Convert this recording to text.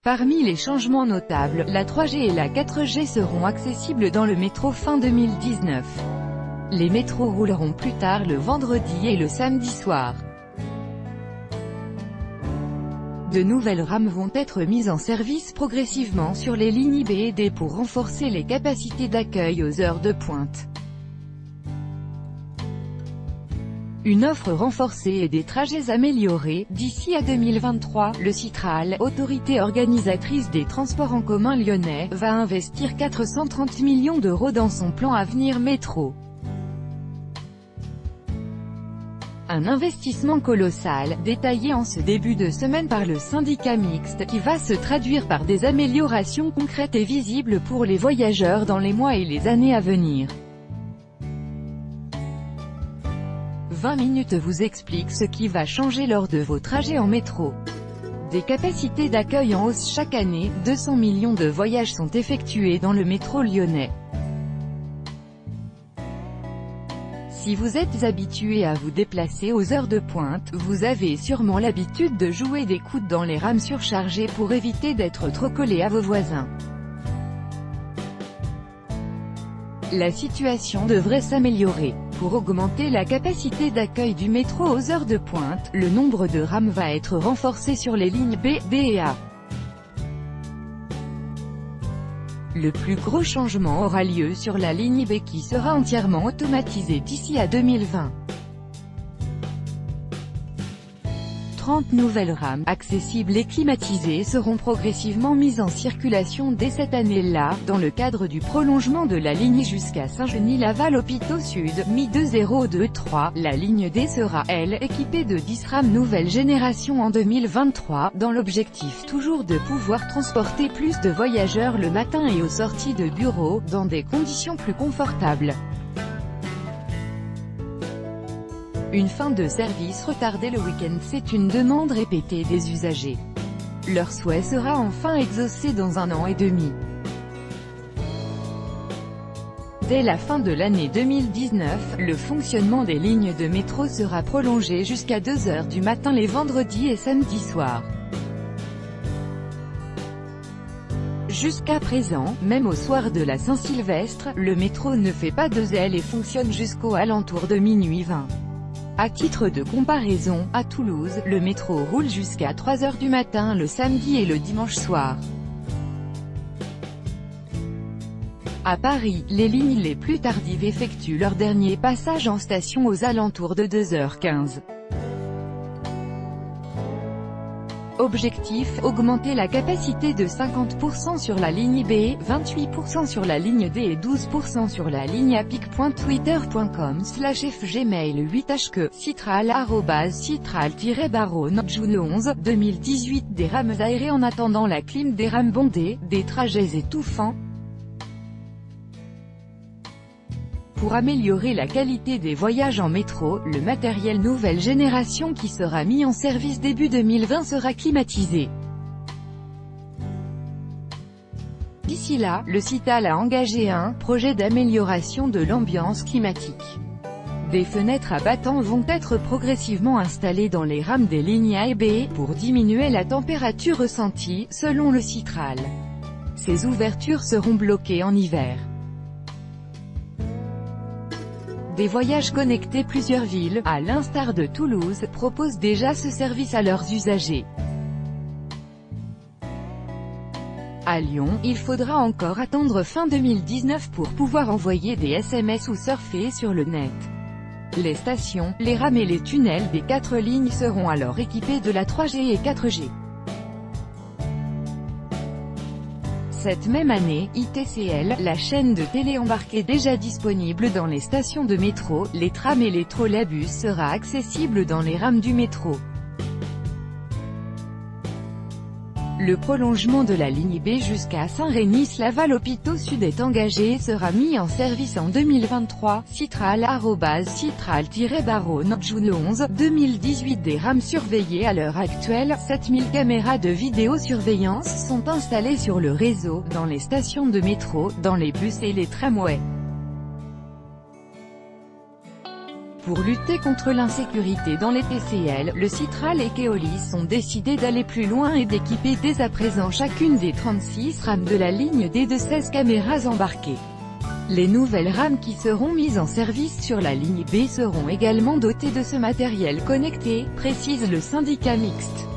Parmi les changements notables, la 3G et la 4G seront accessibles dans le métro fin 2019. Les métros rouleront plus tard le vendredi et le samedi soir. De nouvelles rames vont être mises en service progressivement sur les lignes B et D pour renforcer les capacités d'accueil aux heures de pointe. Une offre renforcée et des trajets améliorés. D'ici à 2023, le Citral, autorité organisatrice des transports en commun lyonnais, va investir 430 millions d'euros dans son plan Avenir Métro. Un investissement colossal, détaillé en ce début de semaine par le syndicat mixte, qui va se traduire par des améliorations concrètes et visibles pour les voyageurs dans les mois et les années à venir. 20 minutes vous explique ce qui va changer lors de vos trajets en métro. Des capacités d'accueil en hausse chaque année, 200 millions de voyages sont effectués dans le métro lyonnais. Si vous êtes habitué à vous déplacer aux heures de pointe, vous avez sûrement l'habitude de jouer des coudes dans les rames surchargées pour éviter d'être trop collé à vos voisins. La situation devrait s'améliorer. Pour augmenter la capacité d'accueil du métro aux heures de pointe, le nombre de rames va être renforcé sur les lignes B, D et A. Le plus gros changement aura lieu sur la ligne B qui sera entièrement automatisée d'ici à 2020. 30 nouvelles rames, accessibles et climatisées seront progressivement mises en circulation dès cette année-là, dans le cadre du prolongement de la ligne jusqu'à Saint-Genis-Laval-Hôpitaux Sud, Mi-2023. La ligne D sera, elle, équipée de 10 rames nouvelle génération en 2023, dans l'objectif toujours de pouvoir transporter plus de voyageurs le matin et aux sorties de bureau, dans des conditions plus confortables. Une fin de service retardée le week-end, c'est une demande répétée des usagers. Leur souhait sera enfin exaucé dans 1 an et demi. Dès la fin de l'année 2019, le fonctionnement des lignes de métro sera prolongé jusqu'à 2 h du matin les vendredis et samedis soirs. Jusqu'à présent, même au soir de la Saint-Sylvestre, le métro ne fait pas de zèle et fonctionne jusqu'aux alentours de minuit 20. À titre de comparaison, à Toulouse, le métro roule jusqu'à 3 h du matin le samedi et le dimanche soir. À Paris, les lignes les plus tardives effectuent leur dernier passage en station aux alentours de 2 h 15. Objectif, augmenter la capacité de 50% sur la ligne B, 28% sur la ligne D et 12% sur la ligne A. pic.twitter.com/fgmail8hque, citral@citral-notjune 11, 2018. Des rames aérées en attendant la clim, des rames bondées, des trajets étouffants. Pour améliorer la qualité des voyages en métro, le matériel nouvelle génération qui sera mis en service début 2020 sera climatisé. D'ici là, le Citral a engagé un projet d'amélioration de l'ambiance climatique. Des fenêtres à battants vont être progressivement installées dans les rames des lignes A et B, pour diminuer la température ressentie, selon le Citral. Ces ouvertures seront bloquées en hiver. Des voyages connectés. Plusieurs villes, à l'instar de Toulouse, proposent déjà ce service à leurs usagers. À Lyon, il faudra encore attendre fin 2019 pour pouvoir envoyer des SMS ou surfer sur le net. Les stations, les rames et les tunnels des 4 lignes seront alors équipés de la 3G et 4G. Cette même année, ITCL, la chaîne de télé embarquée déjà disponible dans les stations de métro, les trams et les trolleybus sera accessible dans les rames du métro. Le prolongement de la ligne B jusqu'à Saint-Genis-Laval-Hôpitaux Sud est engagé et sera mis en service en 2023. Citral@citral-notjune 11, 2018. Des rames surveillées. À l'heure actuelle, 7000 caméras de vidéosurveillance sont installées sur le réseau, dans les stations de métro, dans les bus et les tramways. Pour lutter contre l'insécurité dans les TCL, le Sytral et Keolis ont décidé d'aller plus loin et d'équiper dès à présent chacune des 36 rames de la ligne D de 16 caméras embarquées. Les nouvelles rames qui seront mises en service sur la ligne B seront également dotées de ce matériel connecté, précise le syndicat mixte.